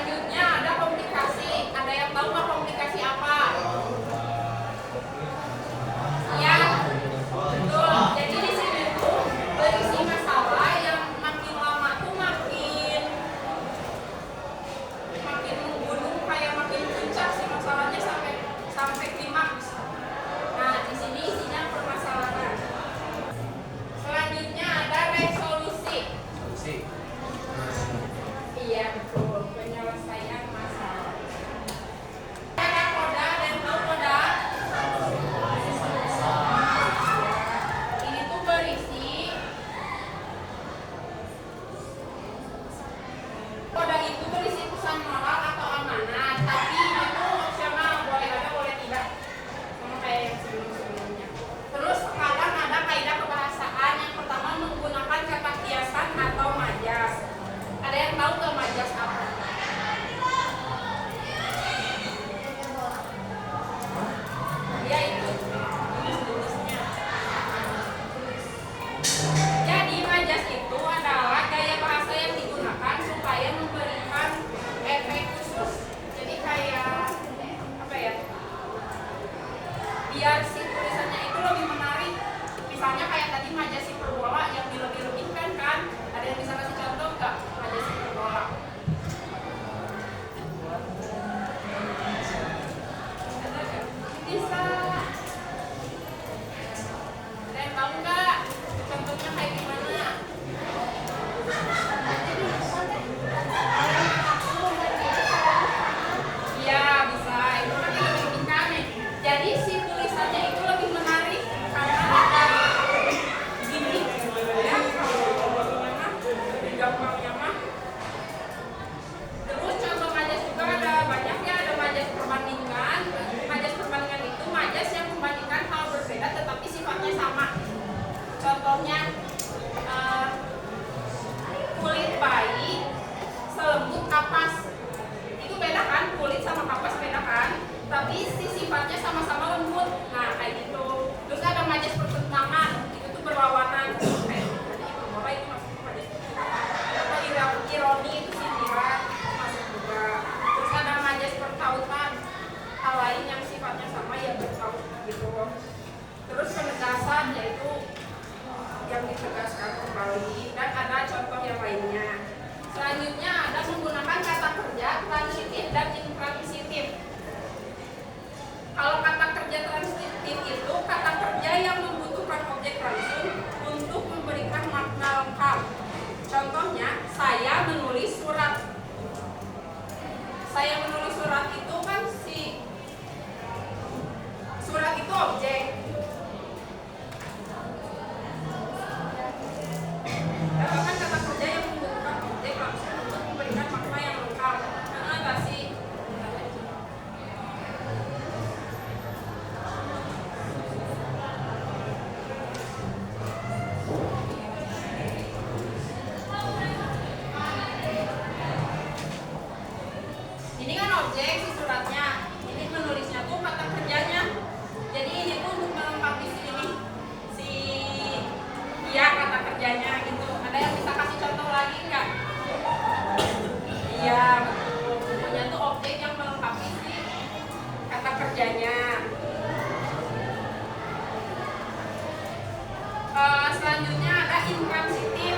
Selanjutnya ada komplikasi. Ada yang tahu nggak komplikasi apa? Ya, betul. Jadi di sini tuh berisi masalah yang makin lama tuh makin menggunung, kayak makin puncak sih masalahnya sampai klimaks. Nah, di sini isinya permasalahan. Selanjutnya ada resolusi. Iya, betul. Penyelesaian masalah. Ada koda, dan tahu koda? Ini tuh berisi koda itu berisi pesan moral atau amanat, tapi itu opsional, boleh ada boleh tidak, sama kayak yang sebelum-sebelumnya. Terus sekarang ada kaidah kebahasaan. Yang pertama menggunakan kata kiasan atau majas. Ada yang tahu nggak majas apa? Ya itu jenis-jenisnya. Jadi majas itu adalah gaya bahasa yang digunakan supaya memberikan efek khusus. Jadi kayak apa ya? Biar si tulisannya itu lebih menarik. Misalnya kayak tadi majas hiperbola yang dilebih-lebihkan kan? Ada yang bisa kasih contoh nggak majas hiperbola? Ada nggak? Bisa. Ada yang tahu nggak contohnya kayak gimana? Iya bisa, itu kan dilebih-lebihkan ya. Jadi si tulisannya itu lebih menarik karena ada gini ya, kalau gimana lebih gampangnya mah. Terus contoh majas juga ada banyak ya, ada majas perbandingan. Majas perbandingan itu majas yang membandingkan hal berbeda tetapi sifatnya sama. Contohnya kulit bayi selembut kapas. Itu beda kan, kulit sama kapas beda kan, tapi si sifatnya sama-sama lembut. Nah kayak gitu. Terus ada majas pertentangan, itu tuh berlawanan. Kayak tadi hiperbola itu masuk majas pertentangan. Atau ironi itu sindiran masuk juga. Terus ada majas pertautan, hal lain yang sifatnya sama ya bertaut gitu. Terus penegasan yaitu yang ditegaskan kembali, dan ada contoh yang lainnya. Selanjutnya ada menggunakan kata kerja transitif dan intransitif. Kalau kata kerja transitif itu kata kerja yang membutuhkan objek langsung untuk memberikan makna lengkap. Contohnya, saya menulis surat. Saya menulis surat itu kan si surat itu objek. Katakan kata kerja yang membutuhkan objek langsung untuk memberikan makna yang lengkap. Karena nggak sih? Ini kan objek si suratnya. Ini menulisnya tuh kata kerjanya. Jadi ini tuh untuk melengkapi si ya kata kerjanya gitu. Ada yang bisa kasih contoh lagi nggak? Iya betul. Pokoknya tuh objek yang melengkapi si kata kerjanya. Selanjutnya ada intransitif.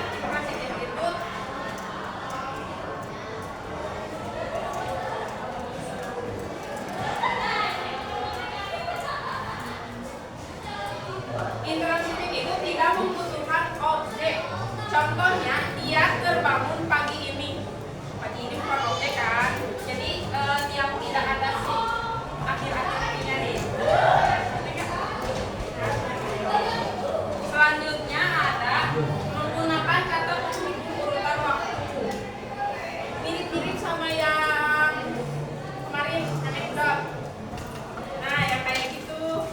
Intransitif itu tidak membutuhkan objek. Contohnya, dia terbangun pagi ini. Pagi ini bukan objek kan? Jadi yang tidak ada si akhir-akhirnya nih. Selanjutnya ada menggunakan kata penghitung urutan waktu. Mirip-mirip sama yang kemarin anekdot. Nah, yang kayak gitu.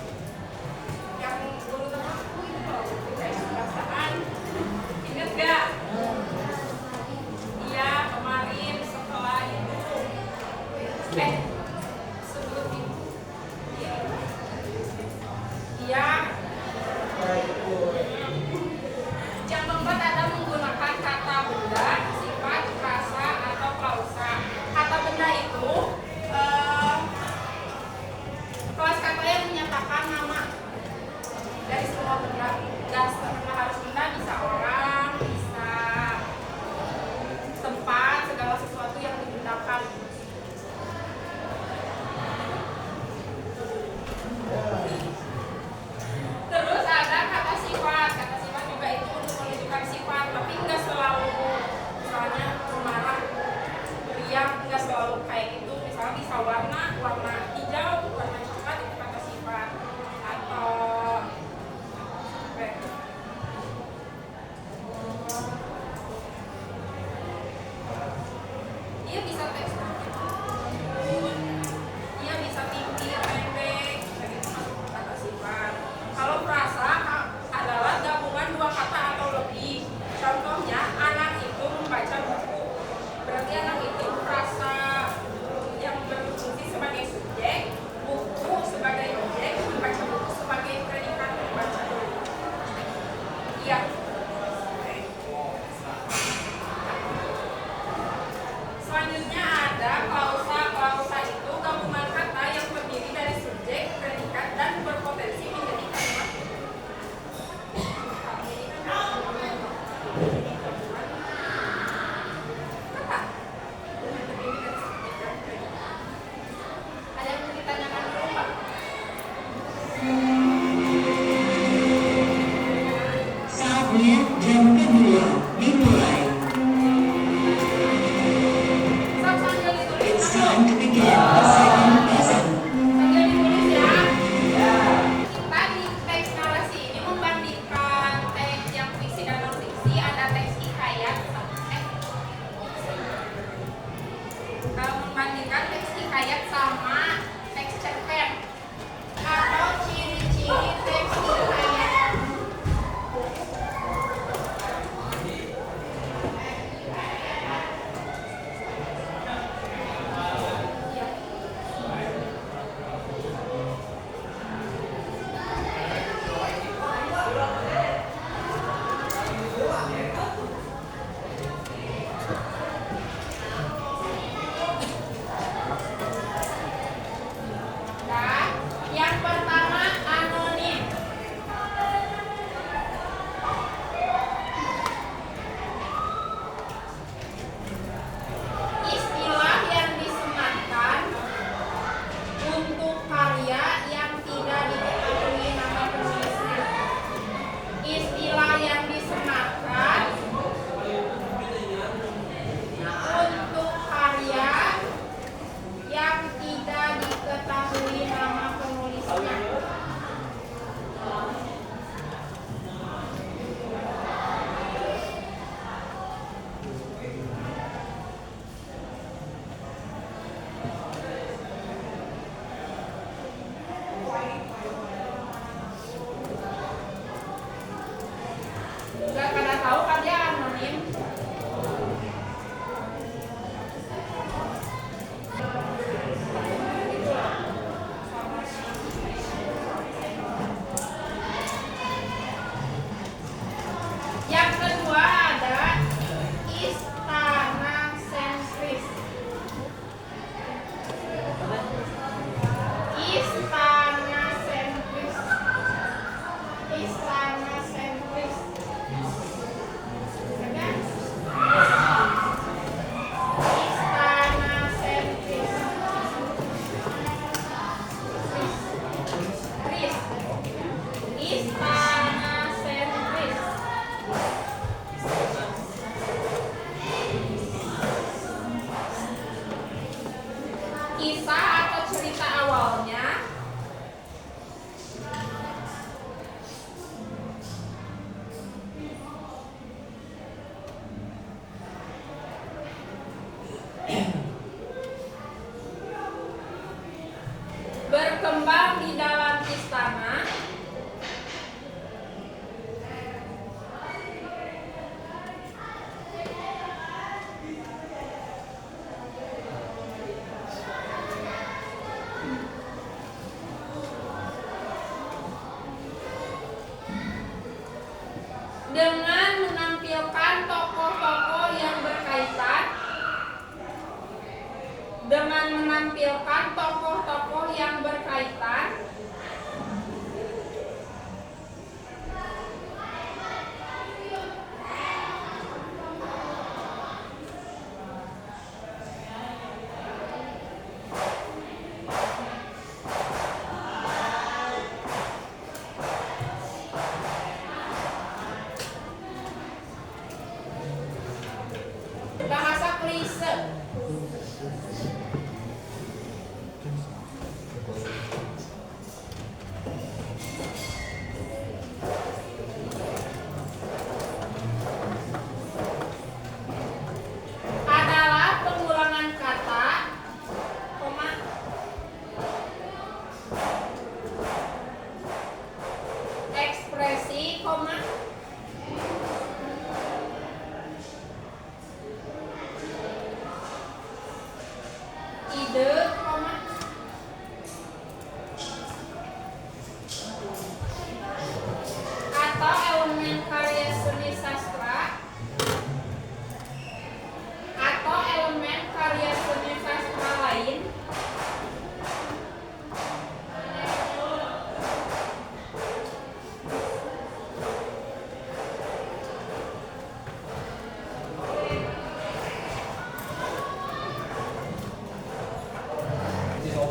Yang urutan waktu itu loh, kayak perasaan. Ingat gak? Iya, kemarin setelah itu. Sebelum itu. Iya. Yang keempat ada menggunakan kata benda, sifat, rasa, atau klausa. Kata Selanjutnya ada klausa. Klausa itu gabungan kata yang terdiri dari subjek, predikat, dan berpotensi menjadi kalimat. Ada yang mau ditanyakan dulu, Pak? Saatnya jam kedua dimulai. Sambil ditulis, It's time to begin the second lesson. sambil ditulis ya. Kita di teks narasi ini membandingkan teks yang fiksi dan non fiksi. Ada teks hikayat, membandingkan teks hikayat sama teks cerpen. Atau ciri-ciri teks hikayat. Dan yang pertama anonim. Istilah yang disematkan untuk karya yang tidak diketahui nama penulisnya. Istilah yang disematkan untuk karya yang tidak diketahui nama penulisnya. Gak pada tahu kan dia anonim. Yang kedua ada istana sentris. Istana sentris. Istana sentris. Ada? Istana sentris. Tris. Istana sentris. Kisah atau cerita awalnya berkembang di dalam istana dengan menampilkan tokoh-tokoh yang berkaitan bahasa klise.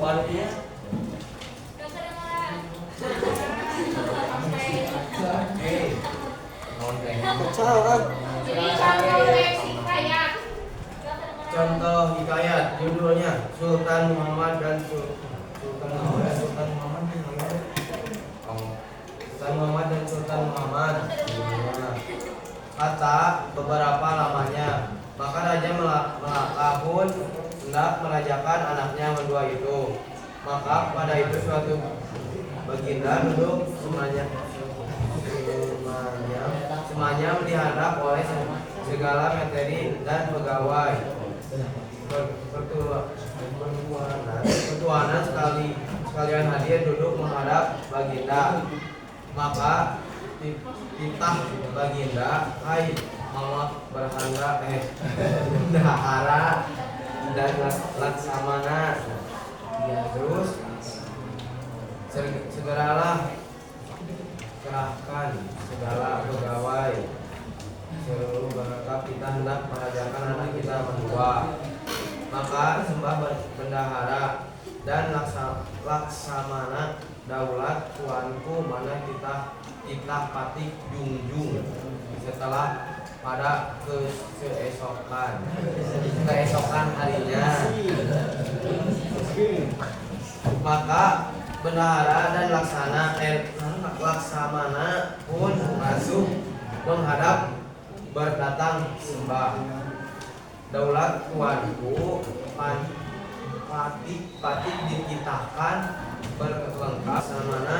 Barunya. Jadi contoh hikayat. Contoh hikayat judulnya Sultan Muhammad dan Sultan Muhammad dan Sultan Muhammad. Kata beberapa lamanya, maka Raja Melaka pun hendak merajakan anaknya berdua itu. Maka pada itu suatu baginda duduk semanyam diharap oleh segala materi dan pegawai pertuanan sekalian hadir duduk menghadap baginda. Maka titah baginda, hai Mama bendahara dan laksamana. Terus segeralah kerahkan segala pegawai seluruh berangkat, kita hendak merajakan anak kita berdua. Maka sembah bendahara dan laksamana, daulat tuanku, mana kita patih junjung. Setelah pada keesokan harinya, maka bendahara dan laksamana pun masuk menghadap berdatang sembah. Daulat tuanku, patih dititahkan berlengkap samana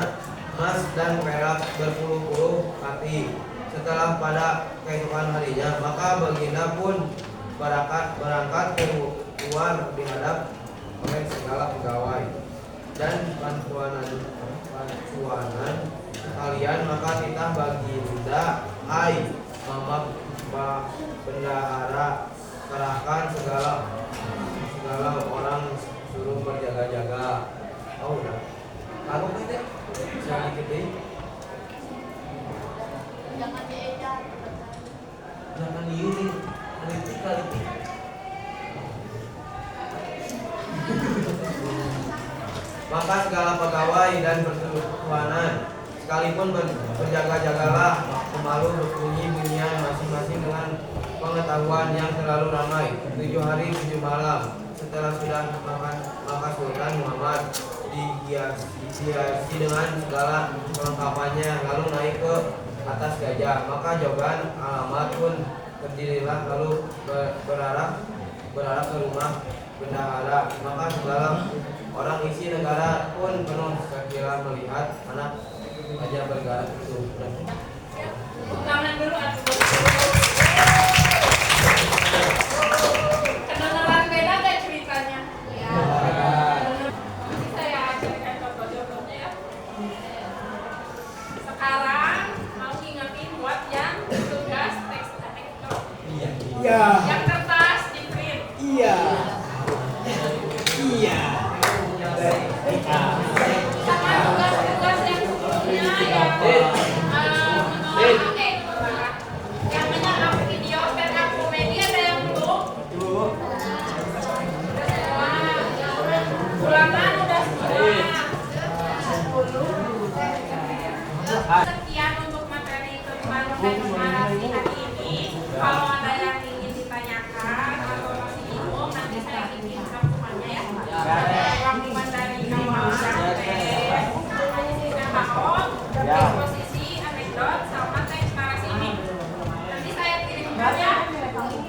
emas dan perak berpuluh-puluh kati. Setelah pada keesokan harinya, maka baginda pun berangkat keluar dihadap oleh segala pegawai dan bantuanan sekalian. Maka titah baginda, hai Mama bendahara, kerahkan segala orang, suruh berjaga-jaga. Oh udah kalau kita sedikit deh, jangan diuri kritik kali. Maka segala pegawai dan pertuanan sekalipun berjaga-jagalah, pemalu berbunyi-bunyian masing-masing dengan pengetahuan yang terlalu ramai. 7 hari 7 malam setelah sudah makan, maka Sultan Muhammad dihiasi dengan segala kelengkapannya, lalu naik ke atas gajah. Maka jawaban alamat pun terdirilah, lalu berarah ke rumah bendahara. Maka segala orang isi negara pun penuh sekira melihat anak raja bergerak itu. Tangan dulu kedengeran beda gak ceritanya? Ya. Nanti saya ajarkan contoh-contohnya ya. Sekarang mau ngingetin buat yang tugas teks anekdot. Iya. Yang kertas di print. Iya. Iya. Sama tugas-tugas yang sebelumnya yang yang menyerap video stand-up komedi ada yang belum? Ulangan udah semua. Sekian untuk materi narasi hari ini. Kalau ada yang ingin ditanyakan atau masih bingung, nanti saya bikin rangkumannya ya. Rangkuman dari Kamal eksposisi anekdot sama teks narasi ini. Nanti saya kirimkan ya. Terima kasih.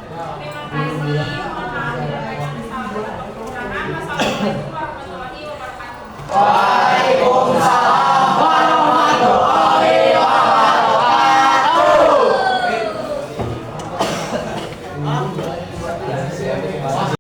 Mohon maaf bila banyak kesalahan atau kekurangan. Wassalamualaikum.